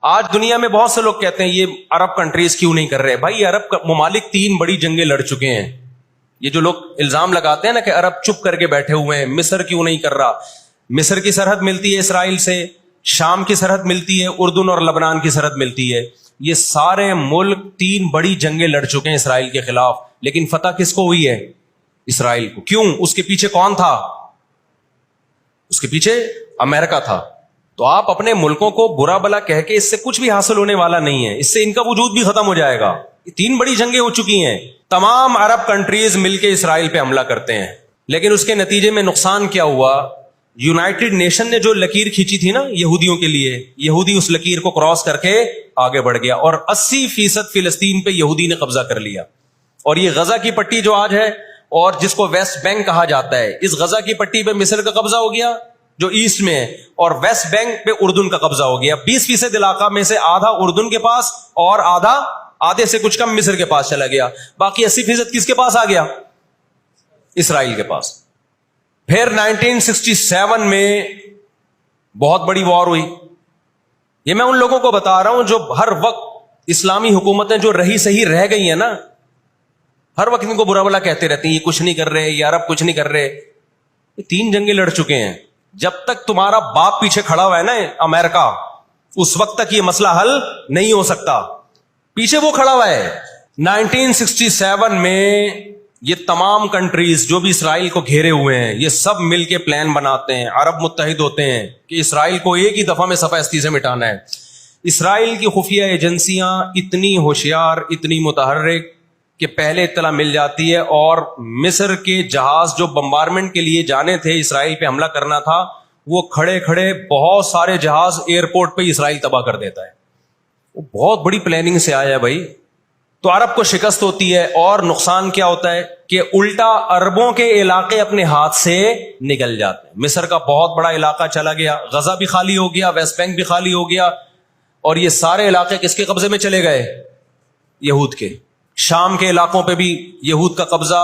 آج دنیا میں بہت سے لوگ کہتے ہیں یہ عرب کنٹریز کیوں نہیں کر رہے. بھائی عرب ممالک 3 بڑی جنگیں لڑ چکے ہیں. یہ جو لوگ الزام لگاتے ہیں نا کہ عرب چپ کر کے بیٹھے ہوئے ہیں, مصر کیوں نہیں کر رہا. مصر کی سرحد ملتی ہے اسرائیل سے, شام کی سرحد ملتی ہے, اردن اور لبنان کی سرحد ملتی ہے. یہ سارے ملک 3 بڑی جنگیں لڑ چکے ہیں اسرائیل کے خلاف, لیکن فتح کس کو ہوئی ہے؟ اسرائیل کو. کیوں؟ اس کے پیچھے کون تھا؟ اس کے پیچھے امریکہ تھا. تو آپ اپنے ملکوں کو برا بلا کہہ کے اس سے کچھ بھی حاصل ہونے والا نہیں ہے, اس سے ان کا وجود بھی ختم ہو جائے گا. 3 بڑی جنگیں ہو چکی ہیں, تمام عرب کنٹریز مل کے اسرائیل پہ حملہ کرتے ہیں, لیکن اس کے نتیجے میں نقصان کیا ہوا؟ یونائٹڈ نیشن نے جو لکیر کھینچی تھی نا یہودیوں کے لیے, یہودی اس لکیر کو کراس کر کے آگے بڑھ گیا اور 80% فلسطین پہ یہودی نے قبضہ کر لیا. اور یہ غزہ کی پٹی جو آج ہے اور جس کو ویسٹ بینک کہا جاتا ہے, اس غزہ کی پٹی پہ مصر کا قبضہ ہو گیا جو ایسٹ میں ہے, اور ویسٹ بینک پہ اردن کا قبضہ ہو گیا. 20% علاقہ میں سے آدھا اردن کے پاس اور آدھے سے کچھ کم مصر کے پاس چلا گیا. باقی 80% کس کے پاس آ گیا؟ اسرائیل کے پاس. پھر 1967 میں بہت بڑی وار ہوئی. یہ میں ان لوگوں کو بتا رہا ہوں جو ہر وقت اسلامی حکومتیں جو رہی صحیح رہ گئی ہیں نا, ہر وقت ان کو برا بلا کہتے رہتے ہیں یہ کچھ نہیں کر رہے, یہ عرب کچھ نہیں کر رہے. یہ 3 جنگیں لڑ چکے ہیں. جب تک تمہارا باپ پیچھے کھڑا ہوا ہے نا امریکہ, اس وقت تک یہ مسئلہ حل نہیں ہو سکتا. پیچھے وہ کھڑا ہوا ہے. 1967 میں یہ تمام کنٹریز جو بھی اسرائیل کو گھیرے ہوئے ہیں, یہ سب مل کے پلان بناتے ہیں, عرب متحد ہوتے ہیں کہ اسرائیل کو ایک ہی دفعہ میں صفحہ ہستی سے مٹانا ہے. اسرائیل کی خفیہ ایجنسیاں اتنی ہوشیار, اتنی متحرک کہ پہلے اطلاع مل جاتی ہے, اور مصر کے جہاز جو بمبارمنٹ کے لیے جانے تھے, اسرائیل پہ حملہ کرنا تھا, وہ کھڑے کھڑے بہت سارے جہاز ایئرپورٹ پہ اسرائیل تباہ کر دیتا ہے. وہ بہت بڑی پلاننگ سے آیا ہے بھائی. تو عرب کو شکست ہوتی ہے, اور نقصان کیا ہوتا ہے کہ الٹا عربوں کے علاقے اپنے ہاتھ سے نکل جاتے ہیں. مصر کا بہت بڑا علاقہ چلا گیا, غزہ بھی خالی ہو گیا, ویسٹ بینک بھی خالی ہو گیا, اور یہ سارے علاقے کس کے قبضے میں چلے گئے؟ یہود کے. شام کے علاقوں پہ بھی یہود کا قبضہ,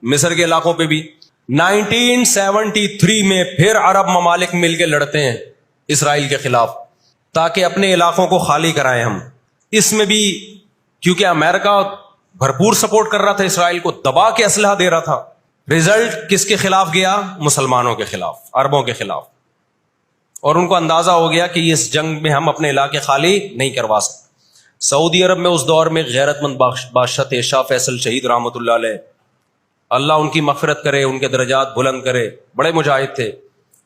مصر کے علاقوں پہ بھی. 1973 میں پھر عرب ممالک مل کے لڑتے ہیں اسرائیل کے خلاف تاکہ اپنے علاقوں کو خالی کرائیں ہم. اس میں بھی کیونکہ امریکہ بھرپور سپورٹ کر رہا تھا اسرائیل کو, دبا کے اسلحہ دے رہا تھا. رزلٹ کس کے خلاف گیا؟ مسلمانوں کے خلاف, عربوں کے خلاف. اور ان کو اندازہ ہو گیا کہ اس جنگ میں ہم اپنے علاقے خالی نہیں کروا سکتے. سعودی عرب میں اس دور میں غیرت مند بادشاہ تھے شاہ فیصل شہید رحمۃ اللہ علیہ, اللہ ان کی مغفرت کرے, ان کے درجات بلند کرے, بڑے مجاہد تھے.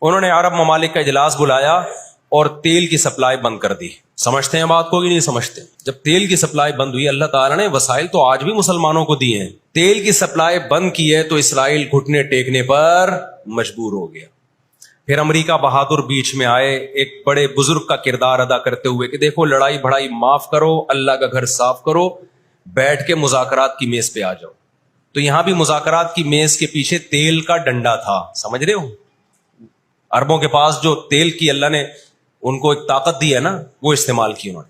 انہوں نے عرب ممالک کا اجلاس بلایا اور تیل کی سپلائی بند کر دی. سمجھتے ہیں بات کو کہ نہیں سمجھتے؟ جب تیل کی سپلائی بند ہوئی, اللہ تعالیٰ نے وسائل تو آج بھی مسلمانوں کو دیے ہیں, تیل کی سپلائی بند کی ہے تو اسرائیل گھٹنے ٹیکنے پر مجبور ہو گیا. پھر امریکہ بہادر بیچ میں آئے ایک بڑے بزرگ کا کردار ادا کرتے ہوئے کہ دیکھو لڑائی بڑائی معاف کرو, اللہ کا گھر صاف کرو, بیٹھ کے مذاکرات کی میز پہ آ جاؤ. تو یہاں بھی مذاکرات کی میز کے پیچھے تیل کا ڈنڈا تھا, سمجھ رہے ہو؟ عربوں کے پاس جو تیل کی اللہ نے ان کو ایک طاقت دی ہے نا, وہ استعمال کی انہوں نے.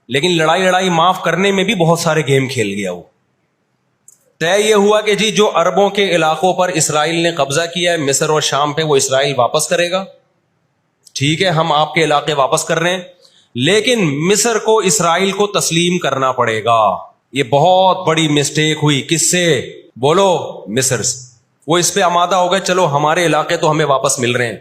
لیکن لڑائی معاف کرنے میں بھی بہت سارے گیم کھیل گیا. وہ طے یہ ہوا کہ جی جو عربوں کے علاقوں پر اسرائیل نے قبضہ کیا ہے مصر اور شام پہ, وہ اسرائیل واپس کرے گا. ٹھیک ہے, ہم آپ کے علاقے واپس کر رہے ہیں, لیکن مصر کو اسرائیل کو تسلیم کرنا پڑے گا. یہ بہت بڑی مسٹیک ہوئی. کس سے؟ بولو, مصر سے. وہ اس پہ آمادہ ہو گئے, چلو ہمارے علاقے تو ہمیں واپس مل رہے ہیں.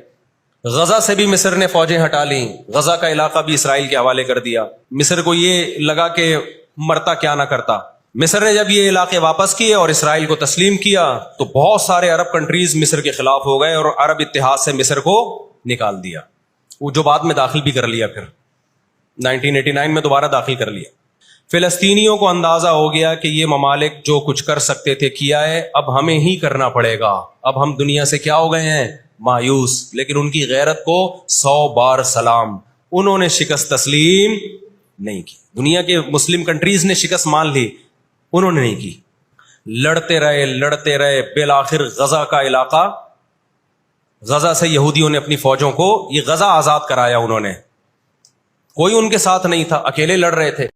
غزہ سے بھی مصر نے فوجیں ہٹا لیں, غزہ کا علاقہ بھی اسرائیل کے حوالے کر دیا. مصر کو یہ لگا کہ مرتا کیا نہ کرتا. مصر نے جب یہ علاقے واپس کیے اور اسرائیل کو تسلیم کیا تو بہت سارے عرب کنٹریز مصر کے خلاف ہو گئے اور عرب اتحاد سے مصر کو نکال دیا. وہ جو بعد میں داخل بھی کر لیا, پھر 1989 میں دوبارہ داخل کر لیا. فلسطینیوں کو اندازہ ہو گیا کہ یہ ممالک جو کچھ کر سکتے تھے کیا ہے, اب ہمیں ہی کرنا پڑے گا. اب ہم دنیا سے کیا ہو گئے ہیں؟ مایوس. لیکن ان کی غیرت کو 100 بار سلام, انہوں نے شکست تسلیم نہیں کی. دنیا کے مسلم کنٹریز نے شکست مان لی, انہوں نے نہیں کی. لڑتے رہے بالآخر غزہ کا علاقہ, غزہ سے یہودیوں نے اپنی فوجوں کو یہ غزہ آزاد کرایا. انہوں نے, کوئی ان کے ساتھ نہیں تھا, اکیلے لڑ رہے تھے.